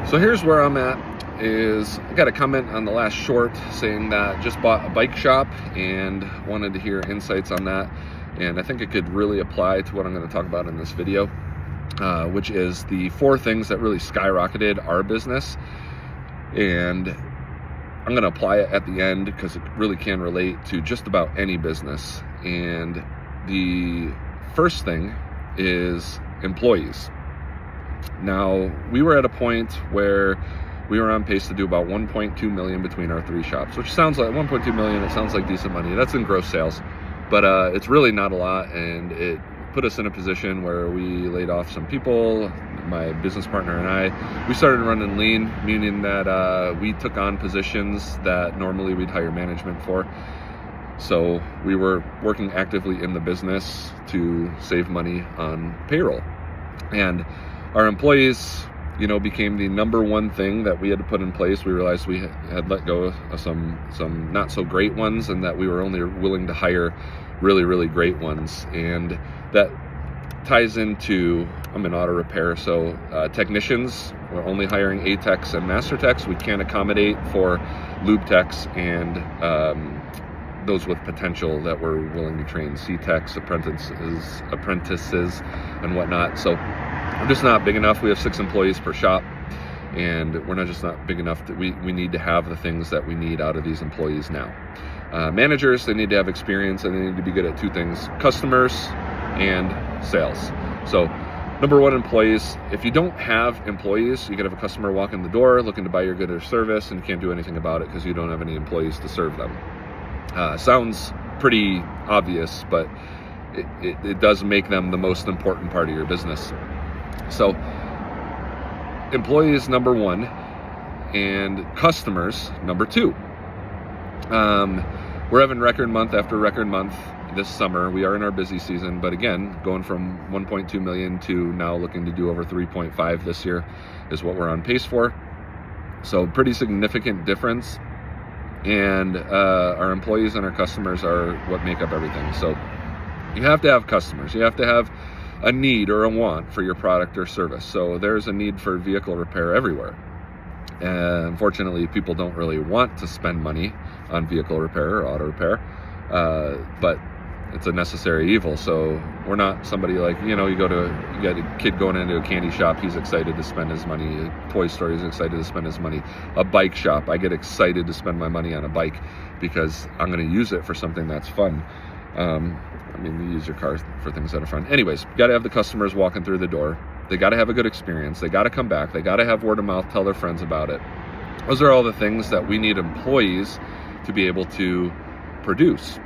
So here's where I'm at. Is I got a comment on the last short saying that just bought a bike shop and wanted to hear insights on that. And I think it could really apply to what I'm going to talk about in this video, which is the 4 things that really skyrocketed our business. And I'm going to apply it at the end because it really can relate to just about any business. And the first thing is employees. Now, we were at a point where we were on pace to do about 1.2 million between our 3 shops, which sounds like 1.2 million. It sounds like decent money. That's in gross sales, but it's really not a lot. And it put us in a position where we laid off some people. My business partner and I, we started running lean, meaning that we took on positions that normally we'd hire management for. So we were working actively in the business to save money on payroll. And our employees, became the number one thing that we had to put in place. We realized we had let go of some not so great ones, and that we were only willing to hire really, really great ones. And that ties into, I'm in auto repair, so technicians, we're only hiring A techs and master techs. We can't accommodate for lube techs and those with potential that we're willing to train, C techs, apprentices, and whatnot. So we're just not big enough. We have 6 employees per shop, and we're not big enough that we need to have the things that we need out of these employees now. Managers, they need to have experience, and they need to be good at 2 things: customers and sales. So number 1, employees. If you don't have employees, you could have a customer walk in the door looking to buy your good or service, and you can't do anything about it because you don't have any employees to serve them. Sounds pretty obvious, but it does make them the most important part of your business. So employees, number 1, and customers, number 2. We're having record month after record month this summer. We are in our busy season, but again, going from 1.2 million to now looking to do over 3.5 this year is what we're on pace for. So pretty significant difference. And our employees and our customers are what make up everything. So you have to have customers. You have to have a need or a want for your product or service. So there's a need for vehicle repair everywhere. And unfortunately, people don't really want to spend money on vehicle repair or auto repair, but it's a necessary evil. So we're not somebody like, you get a kid going into a candy shop, he's excited to spend his money. A toy store, he's excited to spend his money. A bike shop, I get excited to spend my money on a bike because I'm going to use it for something that's fun. You use your car for things that are fun. Anyways, you got to have the customers walking through the door. They got to have a good experience. They got to come back. They got to have word of mouth, tell their friends about it. Those are all the things that we need employees to be able to produce.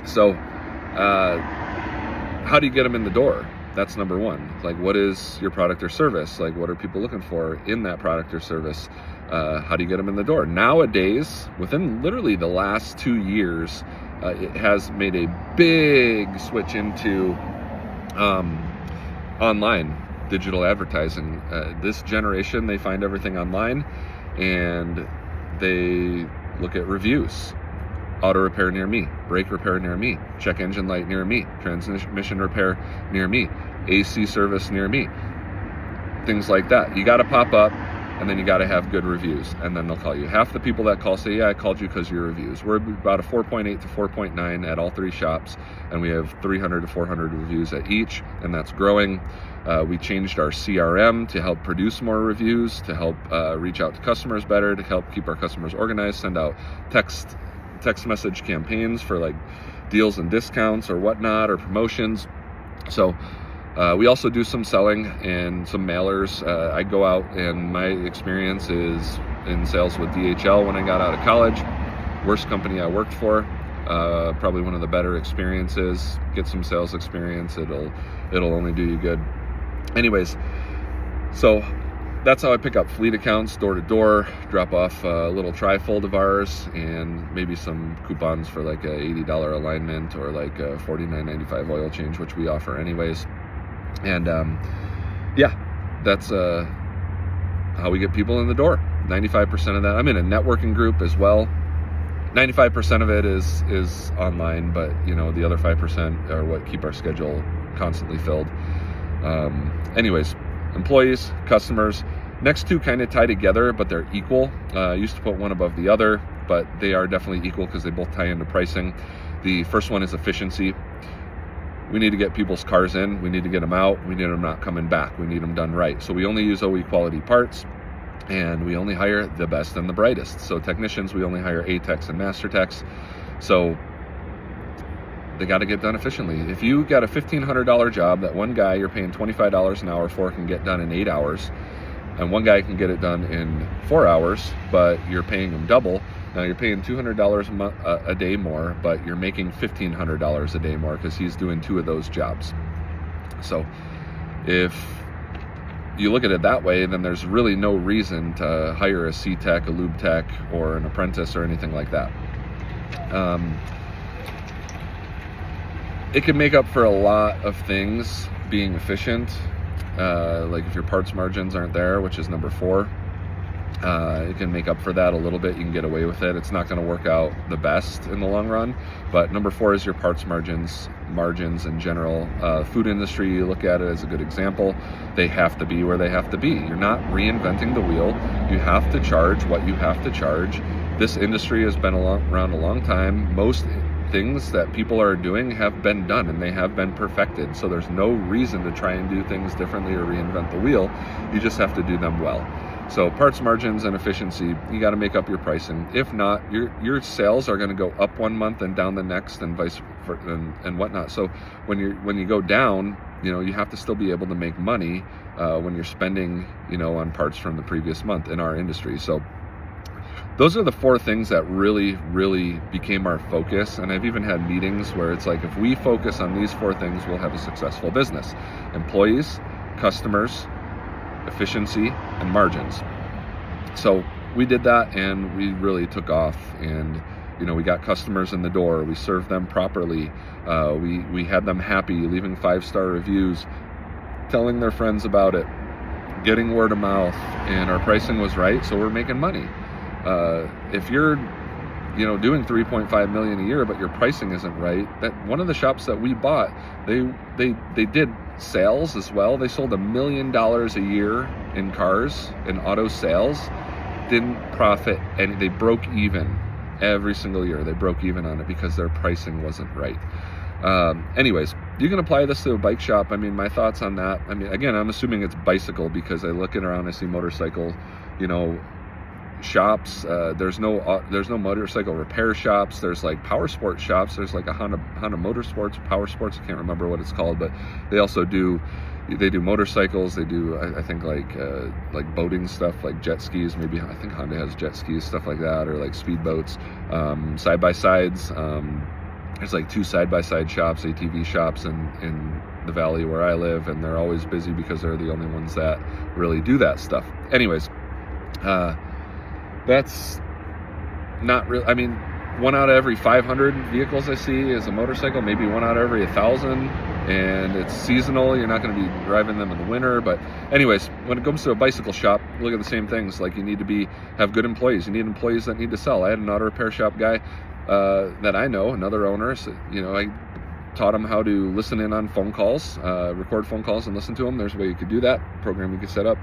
So how do you get them in the door? That's number 1. Like, what is your product or service? Like, what are people looking for in that product or service? How do you get them in the door? Nowadays, within literally the last 2 years, it has made a big switch into online digital advertising. This generation, they find everything online, and they look at reviews. Auto repair near me, brake repair near me, check engine light near me, transmission repair near me, AC service near me, things like that. You got to pop up, and then you got to have good reviews, and then they'll call you. Half the people that call say, yeah, I called you because of your reviews. We're about a 4.8 to 4.9 at all 3 shops, and we have 300 to 400 reviews at each, and that's growing. We changed our CRM to help produce more reviews, to help reach out to customers better, to help keep our customers organized, send out text message campaigns for like deals and discounts or whatnot, or promotions. So we also do some selling and some mailers. I go out, and my experience is in sales with DHL when I got out of college. Worst company I worked for. Probably one of the better experiences. Get some sales experience. It'll only do you good. Anyways, so that's how I pick up fleet accounts, door to door, drop off a little trifold of ours and maybe some coupons for like a $80 alignment or like a $49.95 oil change, which we offer anyways. And that's how we get people in the door. 95% of that, I'm in a networking group as well. 95% of it is online, but the other 5% are what keep our schedule constantly filled. Anyways, employees, customers, Next two kind of tie together, but they're equal. I used to put one above the other, but they are definitely equal because they both tie into pricing. The first one is efficiency. We need to get people's cars in. We need to get them out. We need them not coming back. We need them done right. So we only use OE quality parts, and we only hire the best and the brightest. So technicians, we only hire A-techs and master techs. So they got to get done efficiently. If you got a $1,500 job that one guy you're paying $25 an hour for can get done in 8 hours, and one guy can get it done in 4 hours, but you're paying him double. Now you're paying $200 a day more, but you're making $1,500 a day more because he's doing 2 of those jobs. So if you look at it that way, then there's really no reason to hire a C-tech, a lube tech, or an apprentice or anything like that. It can make up for a lot of things being efficient. Like if your parts margins aren't there, which is number 4, it can make up for that a little bit. You can get away with it. It's not going to work out the best in the long run, but number 4 is your parts margins in general. Food industry, you look at it as a good example. They have to be where they have to be. You're not reinventing the wheel. You have to charge what you have to charge. This industry has been around a long time. Most things that people are doing have been done and they have been perfected. So there's no reason to try and do things differently or reinvent the wheel. You just have to do them well. So parts margins and efficiency, you got to make up your pricing. If not, your sales are going to go up one month and down the next, and vice versa and whatnot. So when you go down, you have to still be able to make money when you're spending on parts from the previous month in our industry. So those are the 4 things that really, really became our focus. And I've even had meetings where it's like, if we focus on these 4 things, we'll have a successful business: employees, customers, efficiency, and margins. So we did that, and we really took off, and we got customers in the door. We served them properly. We had them happy, leaving 5-star reviews, telling their friends about it, getting word of mouth, and our pricing was right, so we're making money. If you're doing $3.5 million a year, but your pricing isn't right, that one of the shops that we bought, they did sales as well. They sold $1 million a year in cars, in auto sales, didn't profit, and they broke even every single year. They broke even on it because their pricing wasn't right. Anyways, you can apply this to a bike shop. My thoughts on that, again, I'm assuming it's bicycle because I look around, I see motorcycle, shops. There's no motorcycle repair shops. There's like power sports shops. There's like a Honda Motorsports, Power Sports. I can't remember what it's called, but they also do motorcycles. They do, I think, like boating stuff, like jet skis. Maybe I think Honda has jet skis, stuff like that, or like speedboats, side by sides. There's like 2 side-by-side shops, ATV shops in the valley where I live, and they're always busy because they're the only ones that really do that stuff. Anyways, that's not real. 1 out of every 500 vehicles I see is a motorcycle, maybe 1 out of every 1,000, and it's seasonal. You're not going to be driving them in the winter. But anyways, when it comes to a bicycle shop, look at the same things. Like, you need to have good employees. You need employees that need to sell. I had an auto repair shop guy that I know, another owner. So, I taught him how to listen in on phone calls, record phone calls and listen to them. There's a way you could do that, program you could set up.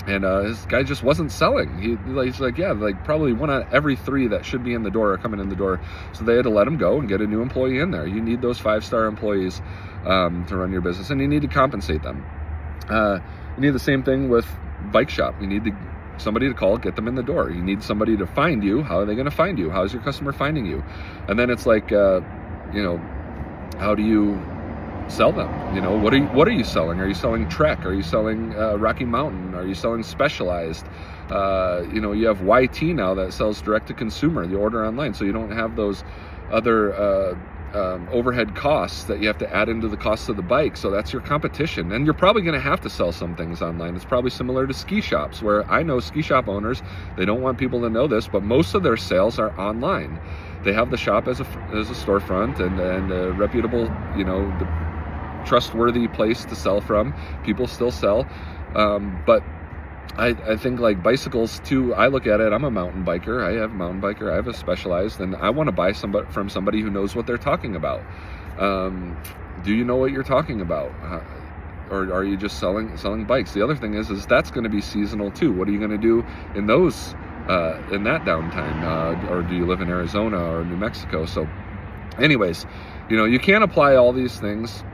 And this guy just wasn't selling. He's like, probably 1 out of every 3 that should be in the door are coming in the door. So they had to let him go and get a new employee in there. You need those 5-star employees to run your business, and you need to compensate them. You need the same thing with bike shop. You need somebody to call, get them in the door. You need somebody to find you. How are they going to find you? How's your customer finding you? And then it's like, how do you sell them? What are you selling? Are you selling Trek? Are you selling Rocky Mountain? Are you selling Specialized? You have YT now that sells direct to consumer. You order online, so you don't have those other overhead costs that you have to add into the cost of the bike. So that's your competition, and you're probably going to have to sell some things online. It's probably similar to ski shops, where I know ski shop owners, they don't want people to know this, but most of their sales are online. They have the shop as a storefront and a reputable, trustworthy place to sell from. People still sell, but I think like bicycles too. I look at it, I'm a mountain biker. I have a mountain biker. I have a Specialized, and I want to buy from somebody who knows what they're talking about. Do you know what you're talking about? or are you just selling bikes? The other thing is that's going to be seasonal too. What are you going to do in those in that downtime? Or do you live in Arizona or New Mexico? So anyways, you can't apply all these things.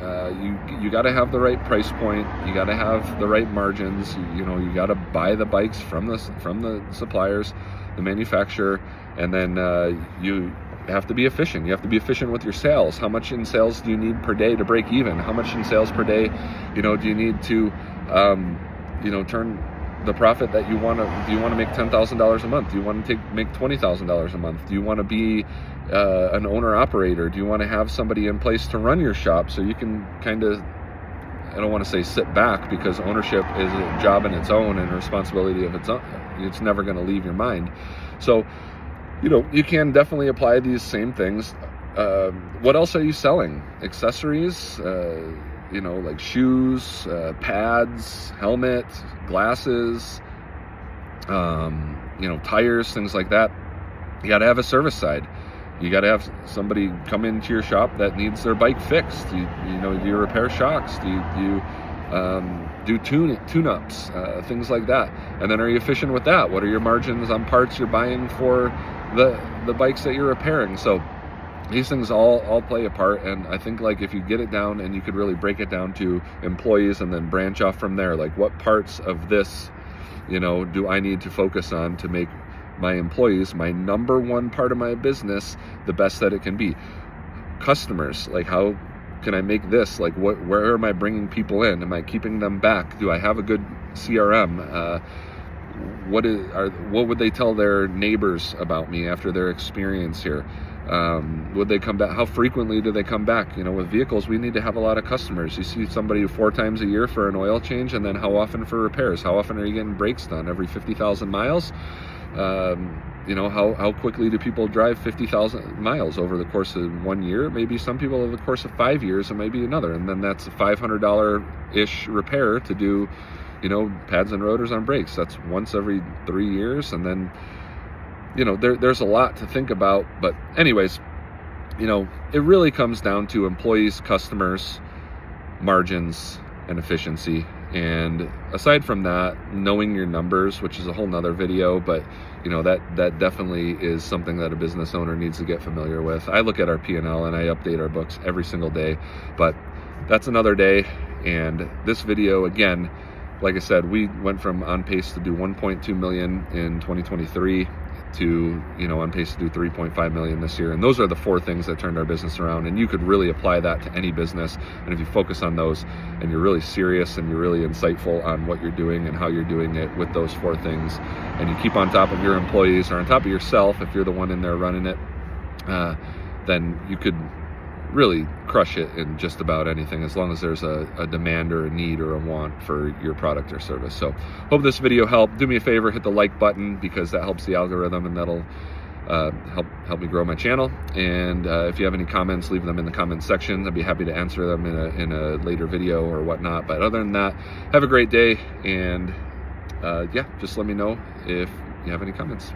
You got to have the right price point. You got to have the right margins. You got to buy the bikes from the suppliers, the manufacturer, and then you have to be efficient. You have to be efficient with your sales. How much in sales do you need per day to break even? How much in sales per day, do you need to, turn the profit that you want to? Do you want to make $10,000 a month? Do you want to make $20,000 a month? Do you want to be an owner operator? Do you want to have somebody in place to run your shop so you can kind of, I don't want to say sit back, because ownership is a job in its own and a responsibility of its own. It's never going to leave your mind. So, you can definitely apply these same things. What else are you selling? Accessories, like shoes, pads, helmet, glasses, tires, things like that. You got to have a service side. You got to have somebody come into your shop that needs their bike fixed. Do you repair shocks? Do you do tune-ups, things like that? And then are you efficient with that? What are your margins on parts you're buying for the bikes that you're repairing? So these things all play a part, and I think if you get it down and you could really break it down to employees and then branch off from there, what parts of this do I need to focus on to make my employees, my number one part of my business, the best that it can be. Customers, how can I make this, where am I bringing people in? Am I keeping them back? Do I have a good CRM? What would they tell their neighbors about me after their experience here? Would they come back? How frequently do they come back? With vehicles, we need to have a lot of customers. You see somebody 4 times a year for an oil change, and then how often for repairs? How often are you getting brakes done? Every 50,000 miles? How quickly do people drive 50,000 miles over the course of 1 year? Maybe some people over the course of 5 years, and maybe another. And then that's a $500-ish repair to do, pads and rotors on brakes. That's once every 3 years. And then, there's a lot to think about. But anyways, it really comes down to employees, customers, margins, and efficiency. And aside from that, knowing your numbers, which is a whole nother video, but that definitely is something that a business owner needs to get familiar with. I look at our P&L and I update our books every single day, but that's another day. And this video, again, like I said, we went from on pace to do 1.2 million in 2023 to, on pace to do 3.5 million this year. And those are the 4 things that turned our business around. And you could really apply that to any business. And if you focus on those and you're really serious and you're really insightful on what you're doing and how you're doing it with those 4 things, and you keep on top of your employees or on top of yourself, if you're the one in there running it, then you could really crush it in just about anything, as long as there's a demand or a need or a want for your product or service. So hope this video helped. Do me a favor, hit the like button, because that helps the algorithm, and that'll help me grow my channel. And if you have any comments, leave them in the comment section. I'd be happy to answer them in a later video or whatnot. But other than that, have a great day, and just let me know if you have any comments.